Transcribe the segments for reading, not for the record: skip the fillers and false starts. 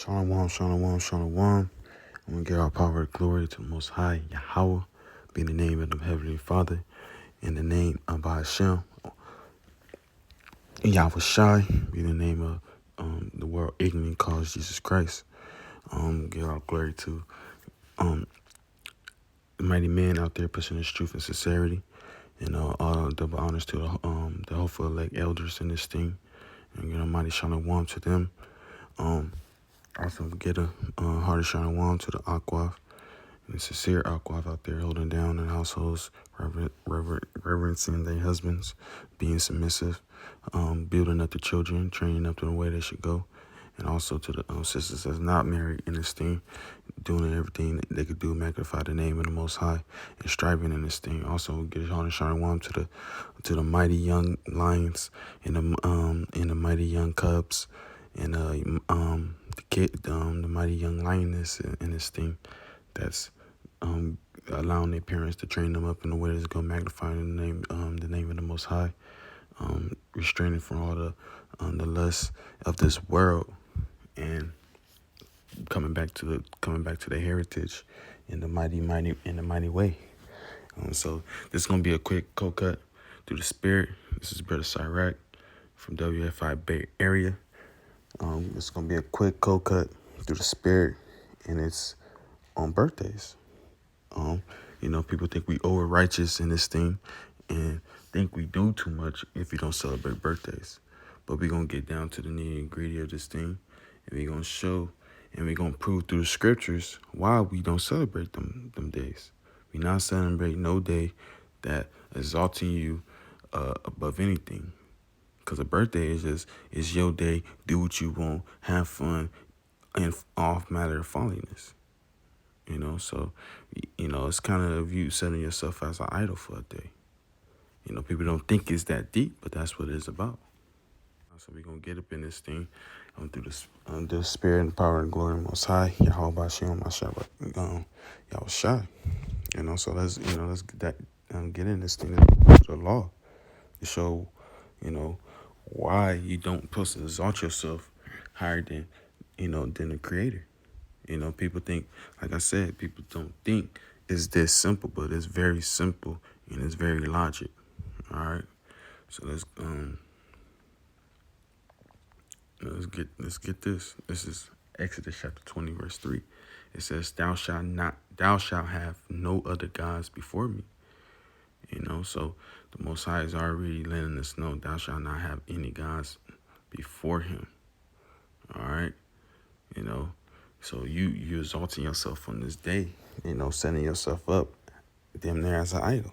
Shalom, shalom, shalom. I'm going to give our power and glory to the Most High, Yahweh, be in the name of the Heavenly Father, in the name of Hashem, Yahweh Shai, be in the name of the world ignorant cause Jesus Christ. Give our glory to the mighty man out there pushing his truth and sincerity, and all double honors to the hopeful elect elders in this thing, and mighty shalom to them. Also get a hearty shalom to the Aquaf. And sincere Aquaf out there holding down in households, reverencing their husbands, being submissive, building up the children, training up to the way they should go. And also to the sisters that's not married in this thing, doing everything that they could do, magnify the name of the Most High, and striving in this thing. Also get a honor shalom to the mighty young lions and the mighty young cubs and the mighty young lioness in this thing that's allowing their parents to train them up in the way that's going to magnify the name of the Most High, restraining from all the lust of this world, and coming back to the heritage in the mighty way. So this is gonna be a quick cold cut through the spirit. This is Brother Cyrac from WFI Bay Area. It's gonna be a quick cold cut through the spirit, and it's on birthdays. People think we over righteous in this thing and think we do too much if we don't celebrate birthdays. But we're going to get down to the nitty gritty of this thing, and we're going to show and we're going to prove through the scriptures why we don't celebrate them days. We not celebrate no day that exalting you above anything. Because a birthday is your day, do what you want, have fun, and off matter of folliness. So, it's kind of you setting yourself as an idol for a day. People don't think it's that deep, but that's what it's about. So we're going to get up in this thing through the spirit and power and glory of the Most High, Yahweh Bashem, Yahweh Shai. So let's get in this thing to the law to show, why you don't supposed to exalt yourself higher than the Creator. People think, like I said, people don't think it's this simple, but it's very simple and it's very logic. All right, so let's get this. This is Exodus chapter 20, verse 3. It says, thou shalt have no other gods before me. So the Most High is already letting us know, thou shalt not have any gods before him. All right, so you exalting yourself on this day, setting yourself up damn near as an idol.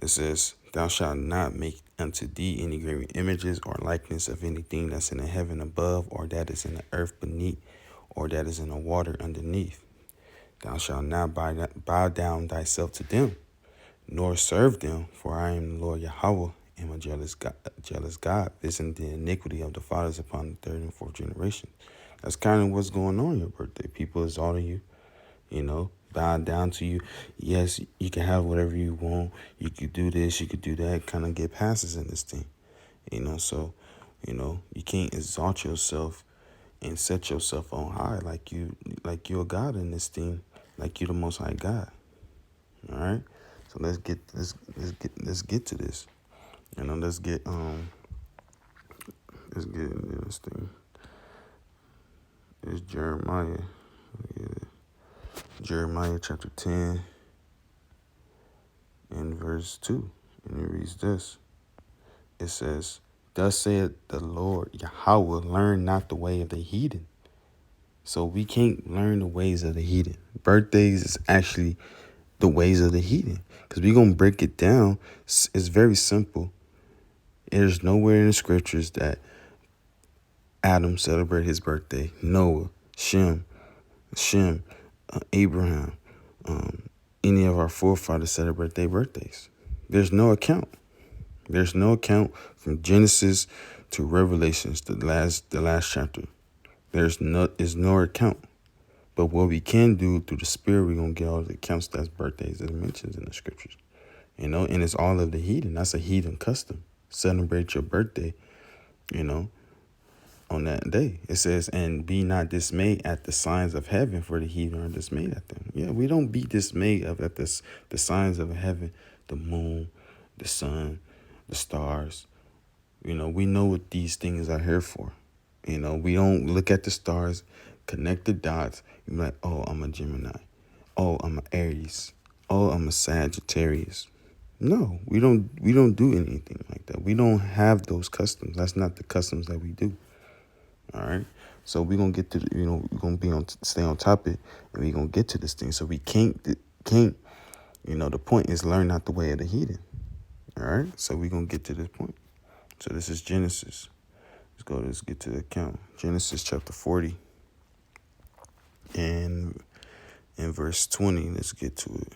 It says, thou shalt not make unto thee any graven images or likeness of anything that's in the heaven above, or that is in the earth beneath, or that is in the water underneath. Thou shalt not bow down thyself to them, nor serve them, for I am the Lord Yahweh, am a jealous God, visiting the iniquity of the fathers upon the third and fourth generation. That's kind of what's going on your birthday. People exalting you, bow down to you. Yes, you can have whatever you want. You could do this, you could do that, kind of get passes in this thing. So, you can't exalt yourself and set yourself on high like you're a God in this thing, like you're the Most High God. All right? So let's get to this. Let's get into this thing. It's Jeremiah. Jeremiah chapter 10 and verse 2. And it reads this. It says, thus saith the Lord Yahweh, learn not the way of the heathen. So we can't learn the ways of the heathen. Birthdays is actually the ways of the heathen. Because we're going to break it down. It's very simple. There's nowhere in the scriptures that Adam celebrated his birthday. Noah, Shem, Abraham, any of our forefathers celebrate their birthdays. There's no account. There's no account from Genesis to Revelations, the last chapter. There's no account. But what we can do through the Spirit, we're going to get all the accounts that's birthdays that mentions in the scriptures. And it's all of the heathen. That's a heathen custom. Celebrate your birthday, on that day. It says, and be not dismayed at the signs of heaven, for the heathen are dismayed at them. Yeah, we don't be dismayed at the signs of heaven, the moon, the sun, the stars. We know what these things are here for. We don't look at the stars, connect the dots, and be like, oh, I'm a Gemini. Oh, I'm an Aries. Oh, I'm a Sagittarius. No, we don't do anything like that. We don't have those customs. That's not the customs that we do. All right. So we're gonna get to we're gonna stay on topic, and we're gonna get to this thing. So we can't the point is learn not the way of the heathen. All right. So we're gonna get to this point. So this is Genesis. Let's get to the account. Genesis chapter 40 and in verse 20. Let's get to it.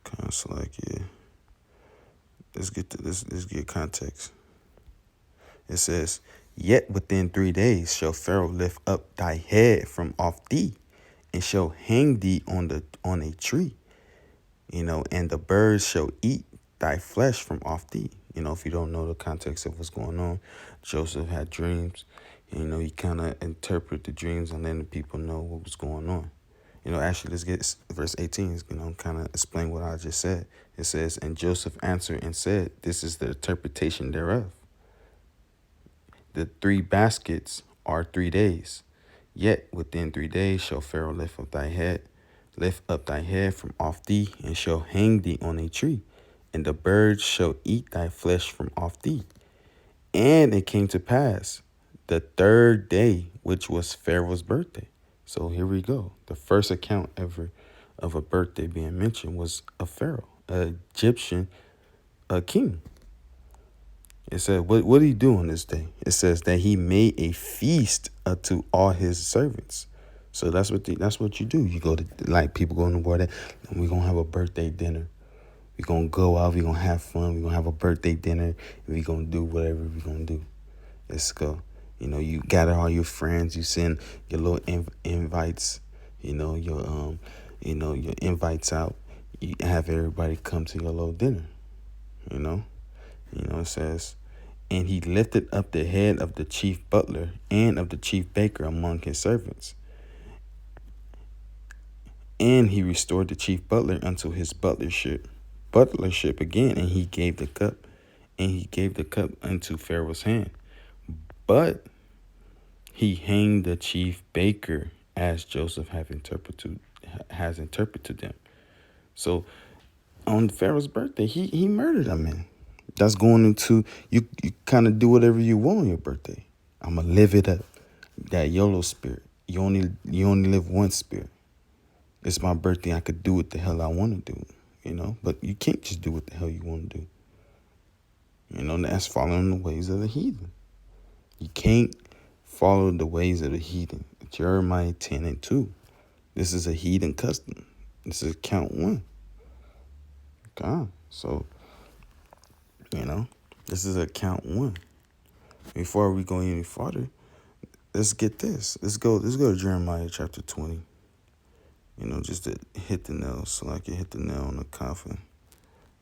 Kind of select, yeah. Let's get context. It says, yet within 3 days shall Pharaoh lift up thy head from off thee, and shall hang thee on a tree, and the birds shall eat thy flesh from off thee. If you don't know the context of what's going on, Joseph had dreams. He kind of interpreted the dreams and letting the people know what was going on. Actually, let's get verse 18. Is kind of explain what I just said. It says, and Joseph answered and said, this is the interpretation thereof. The 3 baskets are 3 days. Yet within 3 days shall Pharaoh lift up thy head from off thee, and shall hang thee on a tree, and the birds shall eat thy flesh from off thee. And it came to pass the 3rd day, which was Pharaoh's birthday. So here we go. The first account ever of a birthday being mentioned was of Pharaoh, an Egyptian king. It said, what did he do on this day? It says that he made a feast unto all his servants. So that's what you do. You go to, like, people go on the board, and we're going to have a birthday dinner. We're going to go out. We're going to have fun. We're going to have a birthday dinner. And we're going to do whatever we're going to do. Let's go. You gather all your friends. You send your little invites, your invites out. You have everybody come to your little dinner, it says, and he lifted up the head of the chief butler and of the chief baker among his servants. And he restored the chief butler unto his butlership again, and he gave the cup unto Pharaoh's hand. But he hanged the chief baker, as Joseph has interpreted them. So on Pharaoh's birthday, he murdered a man. That's going into, you kind of do whatever you want on your birthday. I'm going to live it up. That YOLO spirit. You only live one spirit. It's my birthday. I could do what the hell I want to do, but you can't just do what the hell you want to do. That's following the ways of the heathen. You can't follow the ways of the heathen. Jeremiah 10:2. This is a heathen custom. This is count 1. God. So, this is a count 1. Before we go any farther, let's get this. Let's go to Jeremiah chapter 20. Just to hit the nail, so I can hit the nail on the coffin.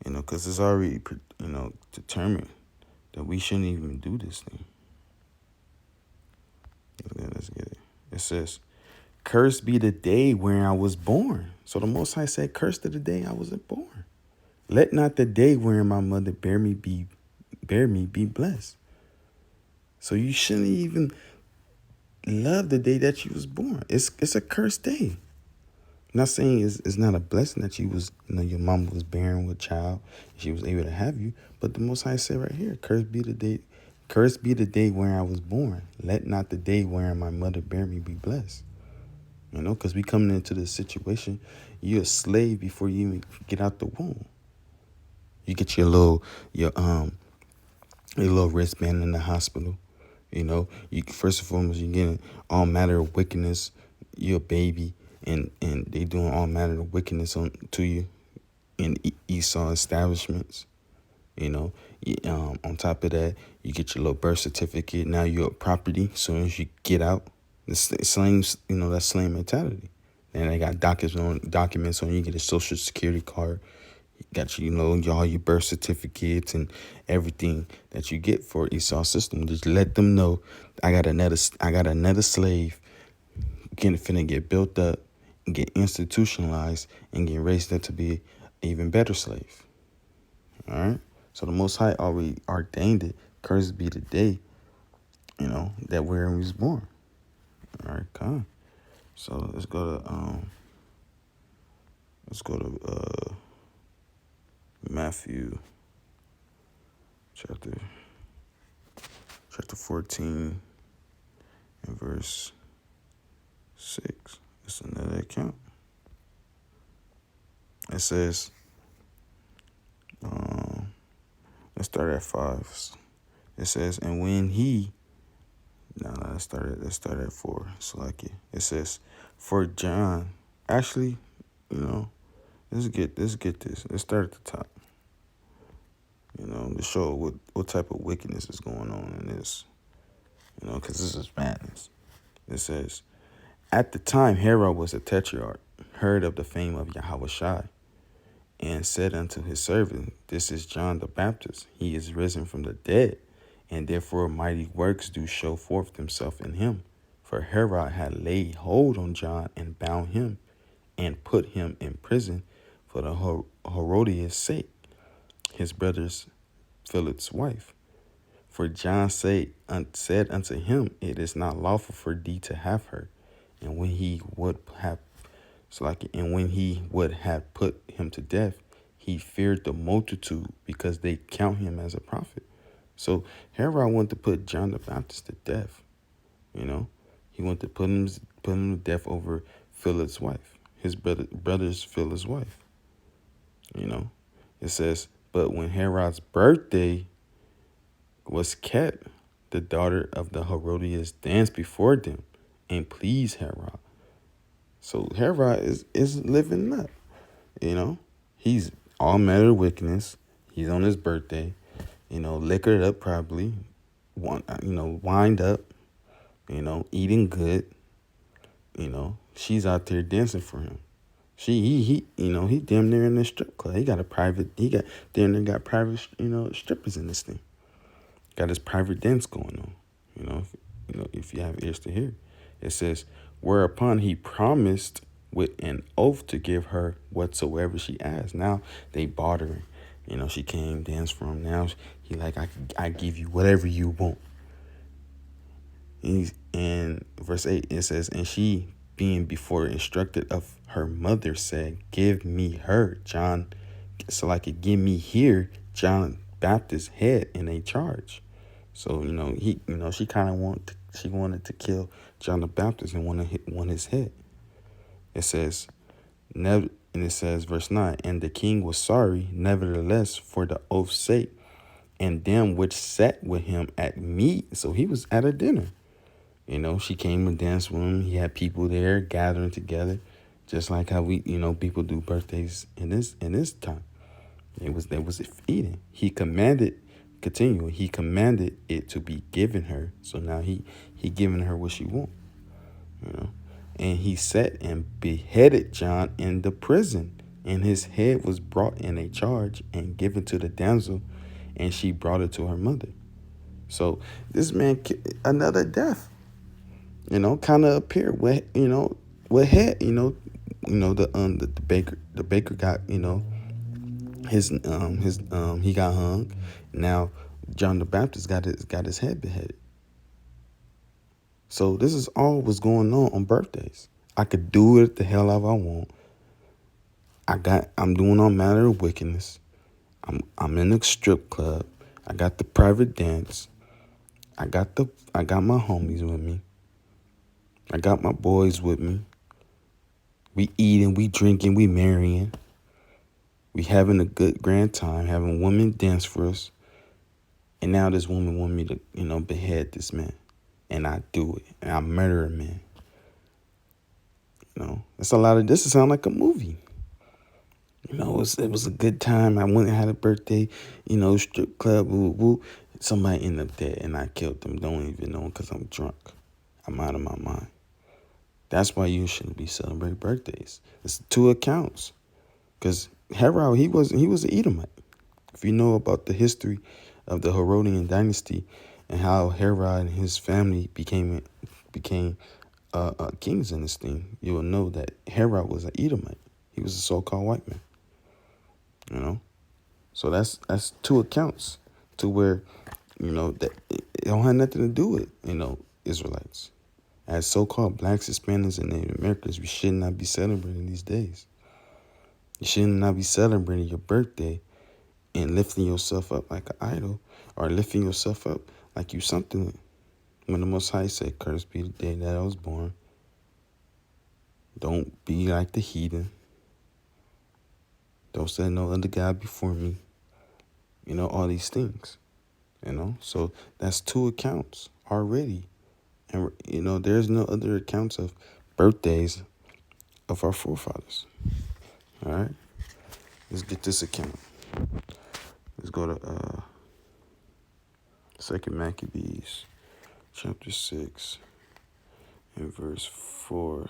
Because it's already, determined that we shouldn't even do this thing. Let's get it. It says, cursed be the day wherein I was born. So the Most High said, cursed to the day I wasn't born. Let not the day wherein my mother bear me be blessed. So you shouldn't even love the day that you was born. It's a cursed day. I'm not saying it's not a blessing that you was, your mama was bearing with a child, and she was able to have you. But the Most High said right here, cursed be the day wherein I was born. Let not the day wherein my mother bear me be blessed. Because we coming into this situation, you're a slave before you even get out the womb. You get your little wristband in the hospital. You first and foremost, you're getting all matter of wickedness. You're a baby, and they doing all manner of wickedness to you in Esau establishments. On top of that, you get your little birth certificate. Now you're a property. As soon as you get out, the same, that slave mentality. And they got documents on you. Get a social security card. Got you, all your birth certificates and everything that you get for Esau's system. Just let them know I got another slave getting finna get built up, get institutionalized, and get raised up to be an even better slave. All right. So the Most High already ordained it. Cursed be the day, that wherein he was born. All right, come. So let's go to Matthew chapter 14 and verse 6. It's another account. It says, let's start at 5. It says, and when he, let's start at 4. So like it says, for John, actually, let's get this. Let's start at the top. To show what type of wickedness is going on in this. Because this is madness. It says, at the time Herod was a tetrarch, heard of the fame of Yahushua, and said unto his servant, this is John the Baptist. He is risen from the dead, and therefore mighty works do show forth themselves in him. For Herod had laid hold on John and bound him, and put him in prison for the Herodias' sake, his brother's Philip's wife. For John said unto him, it is not lawful for thee to have her. And when he would have put him to death, he feared the multitude, because they count him as a prophet. So Herod wanted to put John the Baptist to death. He wanted to put him to death over Philip's wife, his brother's Philip's wife. It says, but when Herod's birthday was kept, the daughter of the Herodias danced before them and pleased Herod. So Herod is living up. He's all manner of wickedness. He's on his birthday, liquored up probably, wind up, eating good. She's out there dancing for him. He damn near in the strip club. He got private strippers in this thing. Got his private dance going on. If you have ears to hear. It says, whereupon he promised with an oath to give her whatsoever she asked. Now they bartering. She came, danced for him. Now he like, I give you whatever you want. In verse 8, it says, and she, being before instructed of her mother, said, give me her, John, so like it give me here John Baptist's head in a charge. So she kind of wanted to kill John the Baptist and want his head. It says, and it says, verse 9, and the king was sorry, nevertheless, for the oath's sake, and them which sat with him at meat. So he was at a dinner. She came and danced with him. He had people there gathering together, just like how we, people do birthdays in this time. They was eating. He commanded it to be given her. So now he giving her what she want. And he sat and beheaded John in the prison, and his head was brought in a charge and given to the damsel, and she brought it to her mother. So this man, another death, kind of appeared with, with head, the baker got, he got hung. Now John the Baptist got his head beheaded. So this is all what's going on birthdays. I could do it the hell I want. I'm doing all manner of wickedness. I'm in the strip club. I got the private dance. I got my homies with me. I got my boys with me. We eating, we drinking, we marrying. We having a good grand time, having women dance for us. And now this woman want me to, behead this man. And I do it. And I murder a man. It's a lot of this. It sound like a movie. It was a good time. I went and had a birthday, strip club, woo, woo. Somebody ended up dead and I killed them. Don't even know because I'm drunk. I'm out of my mind. That's why you shouldn't be celebrating birthdays. It's 2 accounts. Because Herod, he was an Edomite. If you know about the history of the Herodian dynasty and how Herod and his family became kings in this thing, you will know that Herod was an Edomite. He was a so-called white man. You know, so that's two accounts to where that it don't have nothing to do with Israelites. As so-called blacks, Hispanics, and Native Americans, we should not be celebrating these days. You should not be celebrating your birthday and lifting yourself up like an idol, or lifting yourself up like you something. When the Most High said, "Cursed be the day that I was born." Don't be like the heathen. Don't set no other God before me. All these things. So that's two accounts already. And, there's no other accounts of birthdays of our forefathers. All right? Let's get this account. Let's go to 2 Maccabees, chapter 6, and verse 4.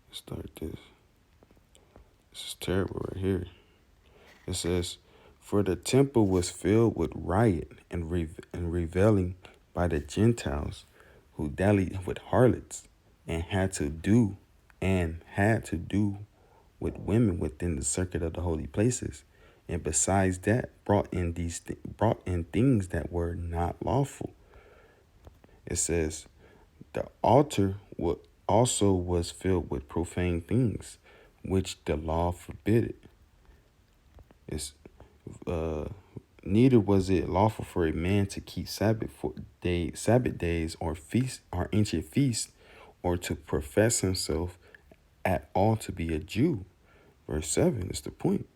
Let's start this. This is terrible right here. It says, "For the temple was filled with riot and reveling by the Gentiles, who dallied with harlots, and had to do with women within the circuit of the holy places, and besides that brought in things that were not lawful." It says, "The altar also was filled with profane things, which the law forbid. Neither was it lawful for a man to keep Sabbath days or ancient feasts, or to profess himself at all to be a Jew." Verse 7 is the point.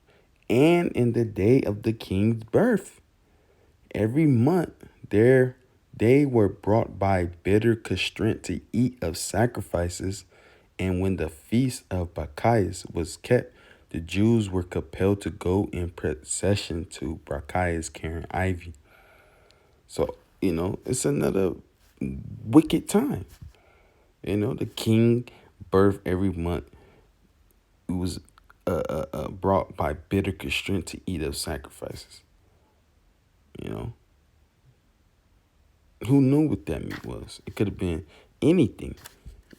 "And in the day of the king's birth, every month they were brought by bitter constraint to eat of sacrifices, and when the feast of Bacchus was kept, the Jews were compelled to go in procession to Bacchus carrying ivy." So, it's another wicked time. The king birth every month. It was brought by bitter constraint to eat of sacrifices. Who knew what that meat was? It could have been anything.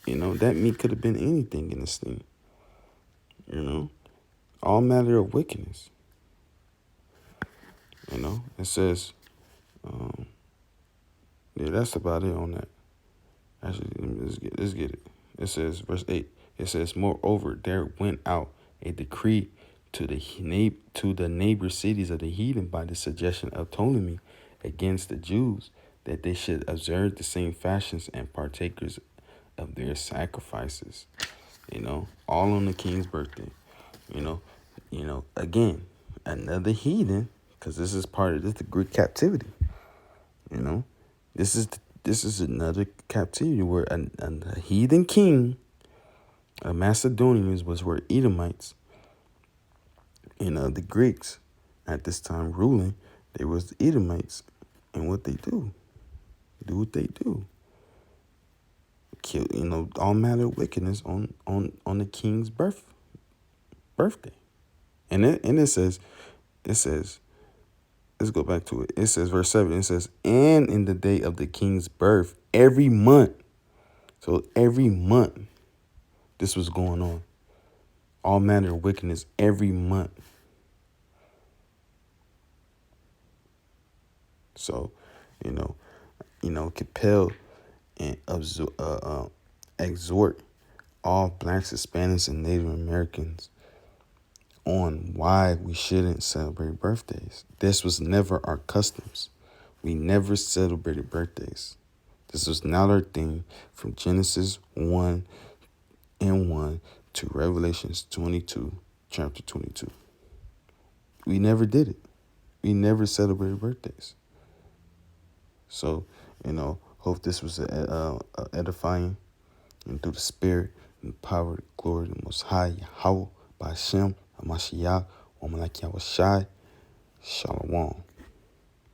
That meat could have been anything in this thing. All matter of wickedness. It says, yeah, that's about it on that. Actually, let's get it. It says, verse 8, it says, "Moreover, there went out a decree to the neighbor cities of the heathen by the suggestion of Ptolemy against the Jews, that they should observe the same fashions and partakers of their sacrifices." All on the king's birthday. Again, another heathen, because this is the Greek captivity. This is another captivity where a heathen king, a Macedonians, were Edomites, and the Greeks at this time ruling, they was the Edomites, and what they do what they do. Kill, all matter of wickedness on the king's birthday. And it says, let's go back to it. It says, verse 7, it says, "And in the day of the king's birth, every month." So every month, this was going on. All manner of wickedness every month. So, compel and exhort all blacks, Hispanics, and Native Americans on why we shouldn't celebrate birthdays. This was never our customs. We never celebrated birthdays. This was not our thing from Genesis 1:1 to Revelations 22, chapter 22. We never did it. We never celebrated birthdays. So, hope this was edifying, and through the Spirit and power and glory of the Most High, Yahweh, Ba'ashem, Hamashiach, Woman like Yahweh Shai, Shalom.